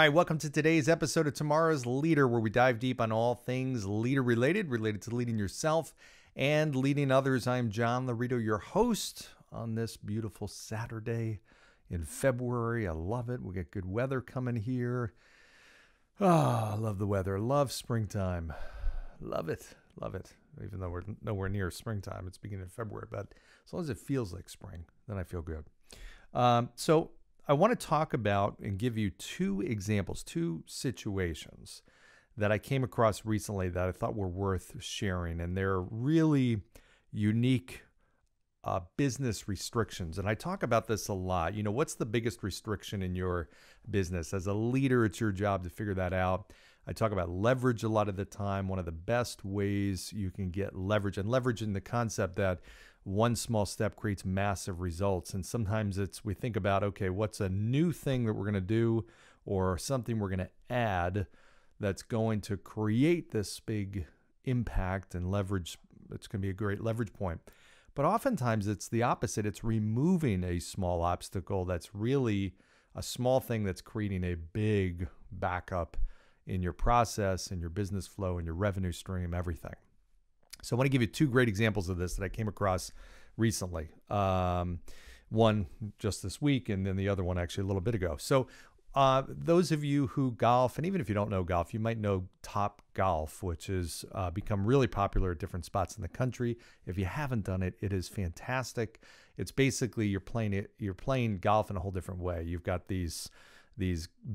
right, welcome to today's episode of Tomorrow's Leader, where we dive deep on all things leader related to leading yourself and leading others. I'm John Laurito, your host on this beautiful Saturday in February. I love it. We got good weather coming here. Oh, I love the weather. Love springtime. Love it. Love it. Even though we're nowhere near springtime, it's beginning of February, but as long as it feels like spring, then I feel good. So I want to talk about and give you two examples, two situations that I came across recently that I thought were worth sharing. And they're really unique business restrictions. And I talk about this a lot. You know, what's the biggest restriction in your business? As a leader, it's your job to figure that out. I talk about leverage a lot of the time. One of the best ways you can get leverage, and leverage in the concept that one small step creates massive results. And sometimes we think about, okay, what's a new thing that we're going to do or something we're going to add that's going to create this big impact and leverage. It's going to be a great leverage point. But oftentimes it's the opposite. It's removing a small obstacle that's really a small thing that's creating a big backup in your process, in your business flow, in your revenue stream, everything. So I want to give you two great examples of this that I came across recently. One just this week, and then the other one actually a little bit ago. So those of you who golf, and even if you don't know golf, you might know Top Golf, which has become really popular at different spots in the country. If you haven't done it, it is fantastic. It's basically you're playing golf in a whole different way. You've got these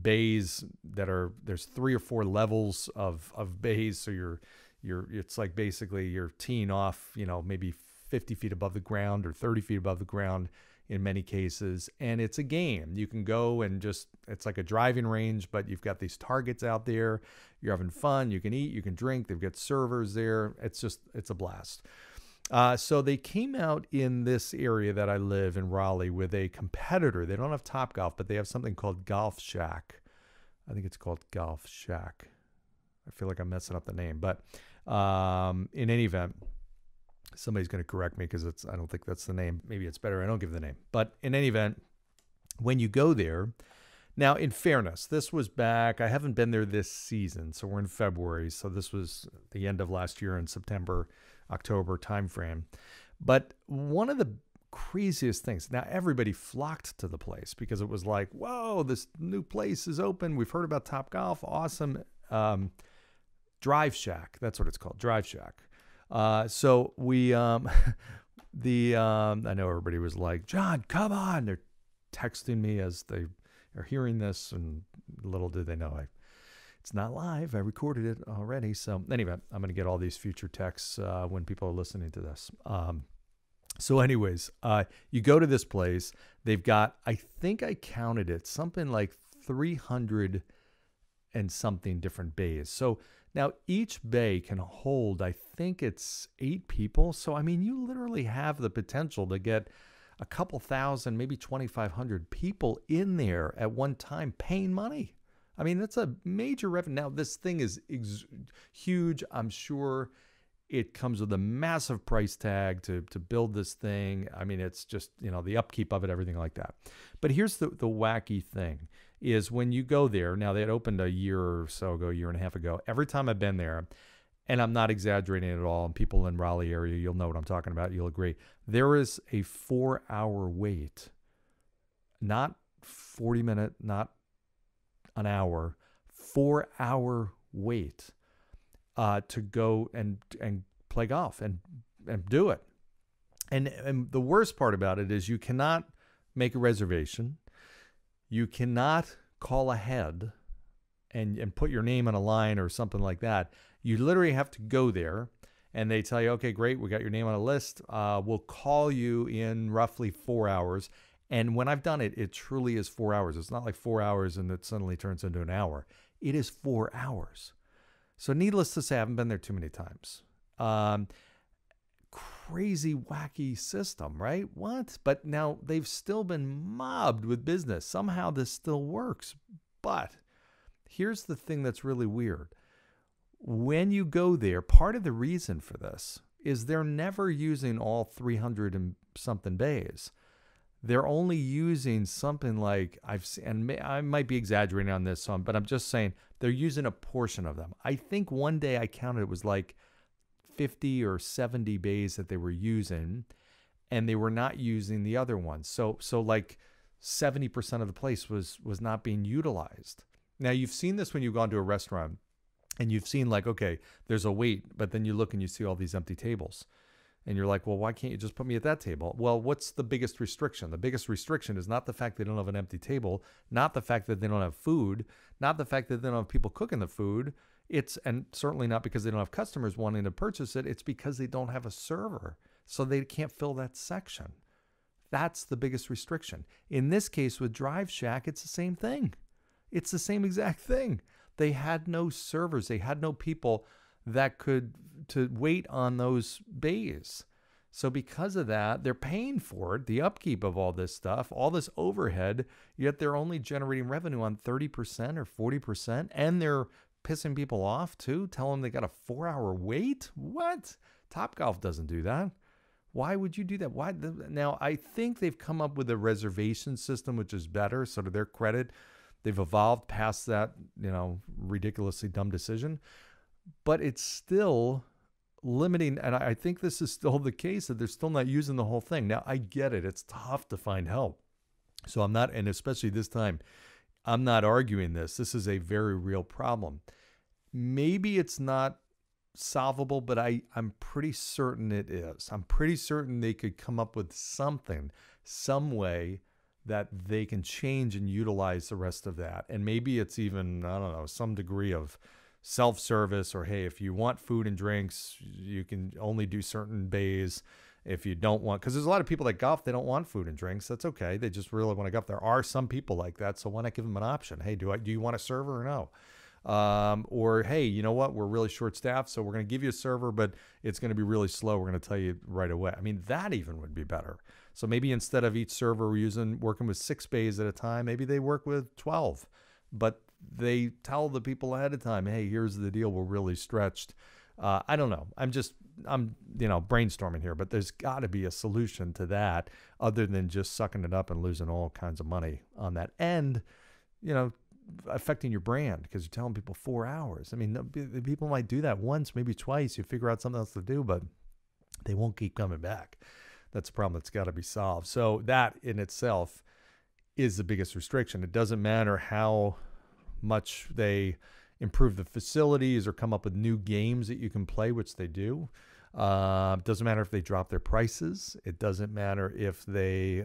bays there's 3 or 4 levels of bays. So it's like basically you're teeing off, maybe 50 feet above the ground or 30 feet above the ground in many cases. And it's a game. You can go and it's like a driving range, but you've got these targets out there. You're having fun. You can eat, you can drink. They've got servers there. It's a blast. So they came out in this area that I live in Raleigh with a competitor. They don't have Top Golf, but they have something called Golf Shack. I think it's called Golf Shack. I feel like I'm messing up the name, but in any event, somebody's going to correct me because I don't think that's the name. Maybe it's better I don't give the name. But in any event, when you go there, now in fairness, this was back, I haven't been there this season, so we're in February. So this was the end of last year in September, October timeframe. But one of the craziest things, now everybody flocked to the place because it was like, whoa, this new place is open. We've heard about Top Golf. Awesome. Drive Shack. That's what it's called. Drive Shack. So we, I know everybody was like, John, come on. They're texting me as they are hearing this, and little do they know it's not live. I recorded it already. So anyway, I'm going to get all these future texts when people are listening to this. So anyways, you go to this place. They've got, I think I counted it, something like 300 and something different bays. So now each bay can hold, I think it's 8 people. So, I mean, you literally have the potential to get a couple thousand, maybe 2,500 people in there at one time paying money. I mean, that's a major revenue. Now, this thing is huge. I'm sure it comes with a massive price tag to build this thing. I mean, it's just, the upkeep of it, everything like that. But here's the wacky thing is when you go there, now they had opened a year or so ago, year and a half ago. Every time I've been there, and I'm not exaggerating at all, and people in Raleigh area, you'll know what I'm talking about. You'll agree. There is a 4-hour wait, not 40-minute, not an hour, 4-hour wait to go and play golf and do it. And the worst part about it is you cannot make a reservation. You cannot call ahead and put your name on a line or something like that. You literally have to go there and they tell you, okay, great, we got your name on a list. We'll call you in roughly 4 hours. And when I've done it, it truly is 4 hours. It's not like 4 hours and it suddenly turns into an hour. It is 4 hours. So needless to say, I haven't been there too many times. Crazy, wacky system, right? What? But now they've still been mobbed with business. Somehow this still works. But here's the thing that's really weird. When you go there, part of the reason for this is they're never using all 300 and something bays. they're only using something like I've seen, and I might be exaggerating on this one, but I'm just saying they're using a portion of them. I think one day I counted it was like 50 or 70 bays that they were using, and they were not using the other ones. So like 70% of the place was not being utilized. Now you've seen this when you've gone to a restaurant and you've seen like, okay, there's a wait, but then you look and you see all these empty tables. And you're like, well, why can't you just put me at that table? Well, what's the biggest restriction? The biggest restriction is not the fact they don't have an empty table, not the fact that they don't have food, not the fact that they don't have people cooking the food. And certainly not because they don't have customers wanting to purchase it. It's because they don't have a server. So they can't fill that section. That's the biggest restriction. In this case with Drive Shack, it's the same thing. It's the same exact thing. They had no servers. They had no people that could to wait on those bays. So because of that, they're paying for it, the upkeep of all this stuff, all this overhead, yet they're only generating revenue on 30% or 40%, and they're pissing people off too, telling them they got a 4-hour wait? What? Topgolf doesn't do that. Why would you do that? Why? Now, I think they've come up with a reservation system, which is better. So to their credit, they've evolved past that, ridiculously dumb decision. But it's still limiting, and I think this is still the case, that they're still not using the whole thing. Now, I get it. It's tough to find help. So I'm not, and especially this time, I'm not arguing this. This is a very real problem. Maybe it's not solvable, but I'm pretty certain it is. I'm pretty certain they could come up with something, some way that they can change and utilize the rest of that. And maybe it's even, I don't know, some degree of self-service, or hey, if you want food and drinks, you can only do certain bays. If you don't want, because there's a lot of people that golf, they don't want food and drinks. That's okay. They just really want to golf. There are some people like that. So why not give them an option? Hey, do you want a server or no? Or, hey, you know what? We're really short staffed, so we're going to give you a server, but it's going to be really slow. We're going to tell you right away. I mean, that even would be better. So maybe instead of each server working with 6 bays at a time, maybe they work with 12, but they tell the people ahead of time, hey, here's the deal. We're really stretched. I don't know. I'm brainstorming here, but there's got to be a solution to that other than just sucking it up and losing all kinds of money on that end, affecting your brand because you're telling people 4 hours. I mean, people might do that once, maybe twice. You figure out something else to do, but they won't keep coming back. That's a problem that's got to be solved. So that in itself is the biggest restriction. It doesn't matter how much they improve the facilities or come up with new games that you can play, which they do. It doesn't matter if they drop their prices. It doesn't matter if they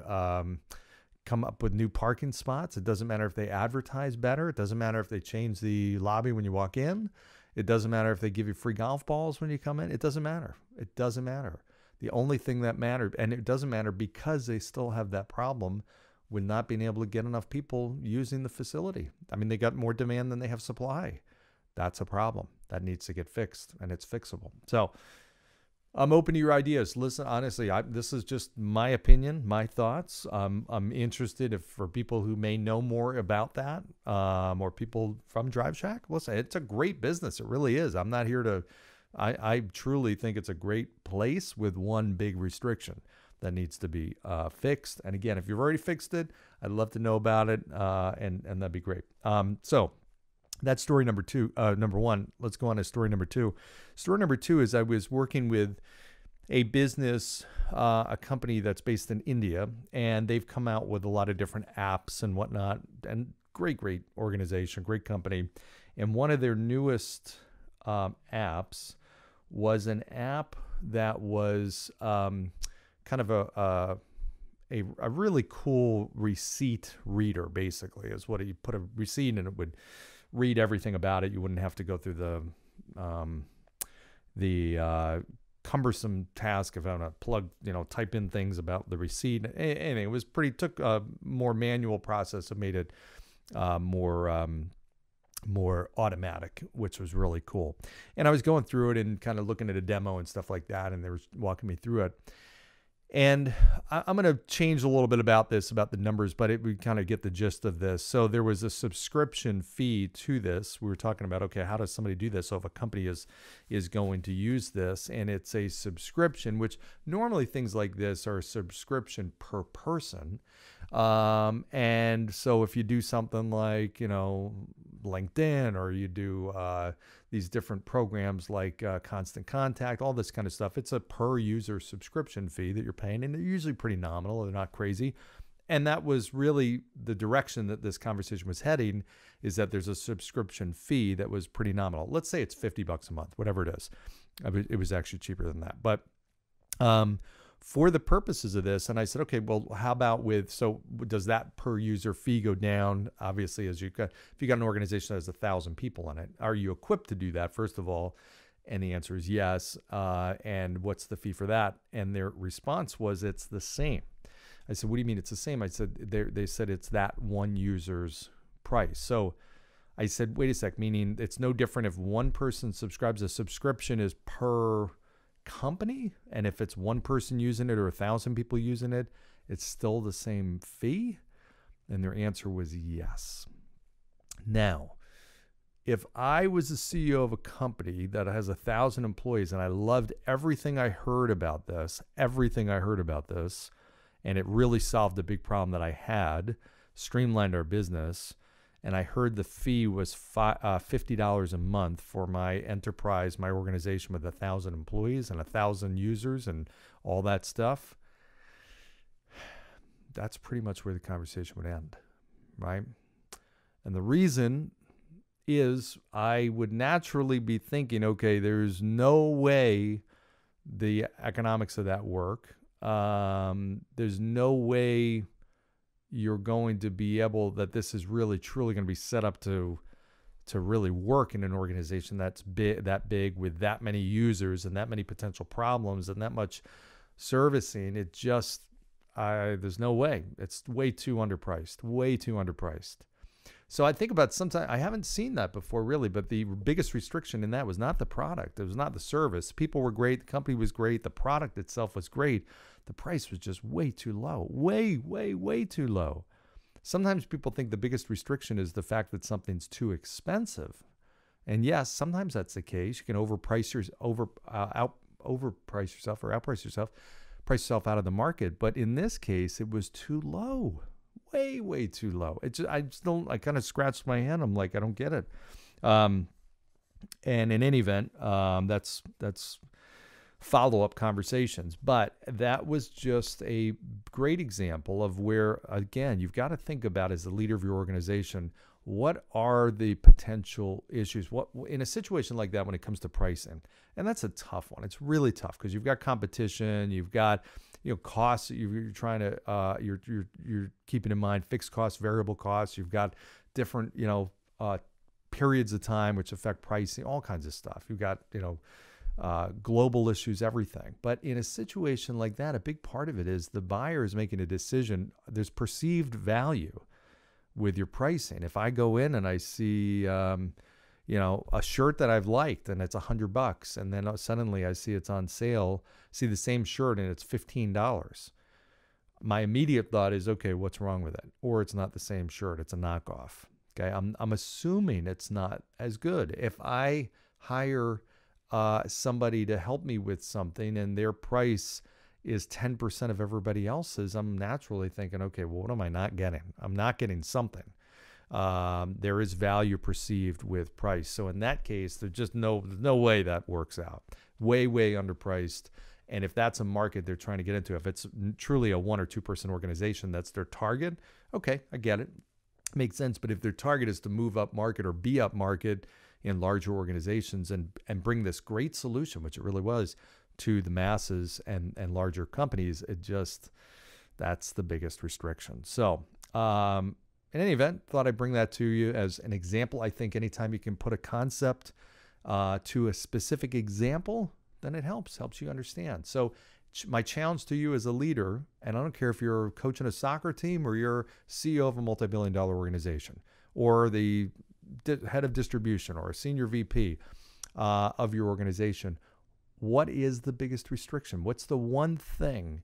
come up with new parking spots. It doesn't matter if they advertise better. It doesn't matter if they change the lobby when you walk in. It doesn't matter if they give you free golf balls when you come in. It doesn't matter. It doesn't matter. The only thing that mattered, and it doesn't matter because they still have that problem with not being able to get enough people using the facility. I mean, they got more demand than they have supply. That's a problem. That needs to get fixed, and it's fixable. So I'm open to your ideas. Listen, honestly, this is just my opinion, my thoughts. I'm interested for people who may know more about that, or people from Drive Shack. Listen, it's a great business. It really is. I'm not here to, I truly think it's a great place with one big restriction that needs to be fixed. And again, if you've already fixed it, I'd love to know about it, and that'd be great. So that's story number one. Let's go on to story number two. Story number two is I was working with a business, a company that's based in India, and they've come out with a lot of different apps and whatnot, and great organization, great company. And one of their newest apps was an app that was kind of a really cool receipt reader, basically, is what you put a receipt and it would read everything about it. You wouldn't have to go through the cumbersome task of having to type in things about the receipt. Anyway, it was took a more manual process and made it more automatic, which was really cool. And I was going through it and kind of looking at a demo and stuff like that, and they were walking me through it. And I'm going to change a little bit about this, about the numbers, but we kind of get the gist of this. So there was a subscription fee to this. We were talking about, okay, how does somebody do this? So if a company is going to use this, and it's a subscription, which normally things like this are a subscription per person. And so if you do something like, LinkedIn, or you do these different programs like Constant Contact, all this kind of stuff, it's a per user subscription fee that you're paying, and they're usually pretty nominal. They're not crazy. And that was really the direction that this conversation was heading, is that there's a subscription fee that was pretty nominal. Let's say it's $50 a month, whatever it is. It was actually cheaper than that. But for the purposes of this, and I said, okay, well, how about so does that per user fee go down? Obviously, if you got an organization that has 1,000 people in it, are you equipped to do that, first of all? And the answer is yes. And what's the fee for that? And their response was, it's the same. I said, what do you mean it's the same? I said, they said it's that one user's price. So I said, wait a sec, meaning it's no different if one person subscribes. A subscription is per company, and if it's one person using it or 1,000 people using it, it's still the same fee? And their answer was yes. Now, if I was the CEO of a company that has 1,000 employees and I loved everything I heard about this, and it really solved a big problem that I had, streamlined our business, and I heard the fee was $50 a month for my enterprise, my organization with 1,000 employees and 1,000 users and all that stuff, that's pretty much where the conversation would end, right? And the reason is I would naturally be thinking, okay, there's no way the economics of that work. There's no way you're going to be able, that this is really truly going to be set up to really work in an organization that's big with that many users and that many potential problems and that much servicing. It just, there's no way. It's way too underpriced. So I think about, sometimes I haven't seen that before really, but the biggest restriction in that was not the product. It was not the service. People were great. The company was great. The product itself was great. The price was just way too low, way too low. Sometimes people think the biggest restriction is the fact that something's too expensive. And yes, sometimes that's the case. You can overprice yourself or outprice yourself, price yourself out of the market. But in this case, it was too low, way too low. I kind of scratched my head. I'm like, I don't get it. And in any event, that's follow-up conversations. But that was just a great example of where, again, you've got to think about, as the leader of your organization, what are the potential issues? What in a situation like that when it comes to pricing? And that's a tough one. It's really tough because you've got competition, you've got costs that you're trying to you're keeping in mind, fixed costs, variable costs. You've got different periods of time which affect pricing, all kinds of stuff. You've got global issues, everything. But in a situation like that, a big part of it is the buyer is making a decision. There's perceived value with your pricing. If I go in and I see, a shirt that I've liked and it's $100, and then suddenly I see it's on sale, see the same shirt and it's $15. My immediate thought is, okay, what's wrong with it? Or it's not the same shirt, it's a knockoff. Okay, I'm assuming it's not as good. If I hire somebody to help me with something and their price is 10% of everybody else's, I'm naturally thinking, okay, well, what am I not getting? I'm not getting something. There is value perceived with price. So in that case, there's just no way that works out. Way underpriced. And if that's a market they're trying to get into, if it's truly a 1 or 2 person organization, that's their target. Okay, I get it. Makes sense. But if their target is to move up market or be up market in larger organizations and bring this great solution, which it really was, to the masses and larger companies, that's the biggest restriction. So in any event, thought I'd bring that to you as an example. I think anytime you can put a concept to a specific example, then it helps you understand. So my challenge to you as a leader, and I don't care if you're coaching a soccer team or you're CEO of a multi-billion-dollar organization or the head of distribution or a senior VP of your organization, what is the biggest restriction? What's the one thing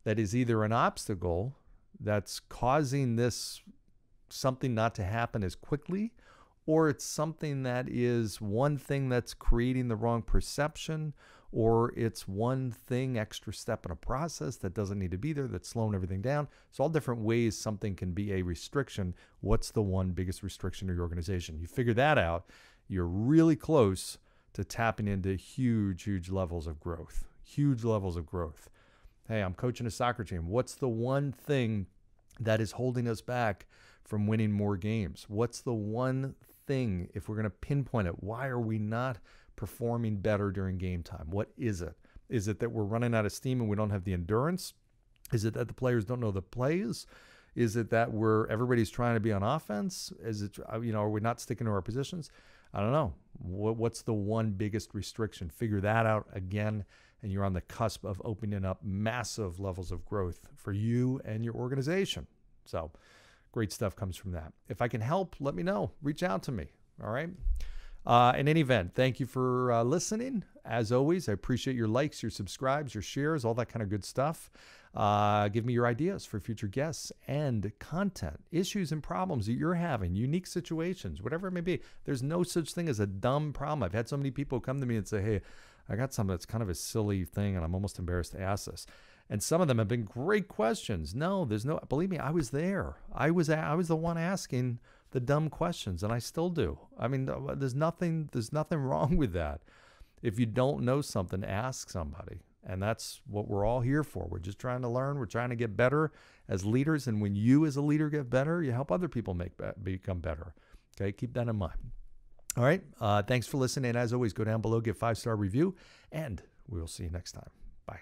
that is either an obstacle that's causing this something not to happen as quickly, or it's something that is one thing that's creating the wrong perception, or it's one thing, extra step in a process that doesn't need to be there, that's slowing everything down. So all different ways something can be a restriction. What's the one biggest restriction to your organization? You figure that out, you're really close to tapping into huge, huge levels of growth. Huge levels of growth. Hey, I'm coaching a soccer team. What's the one thing that is holding us back from winning more games? What's the one thing, if we're going to pinpoint it, why are we not performing better during game time? What is it? Is it that we're running out of steam and we don't have the endurance? Is it that the players don't know the plays? Is it that everybody's trying to be on offense? Is it, are we not sticking to our positions? I don't know. What's the one biggest restriction? Figure that out again, and you're on the cusp of opening up massive levels of growth for you and your organization. So great stuff comes from that. If I can help, let me know. Reach out to me. All right. In any event, thank you for listening. As always, I appreciate your likes, your subscribes, your shares, all that kind of good stuff. Give me your ideas for future guests and content, issues and problems that you're having, unique situations, whatever it may be. There's no such thing as a dumb problem. I've had so many people come to me and say, hey, I got something that's kind of a silly thing and I'm almost embarrassed to ask this. And some of them have been great questions. No, believe me, I was there. I was the one asking the dumb questions, and I still do. I mean, there's nothing wrong with that. If you don't know something, ask somebody. And that's what we're all here for. We're just trying to learn. We're trying to get better as leaders. And when you as a leader get better, you help other people become better. Okay, keep that in mind. All right, thanks for listening. And as always, go down below, give 5-star review, and we will see you next time. Bye.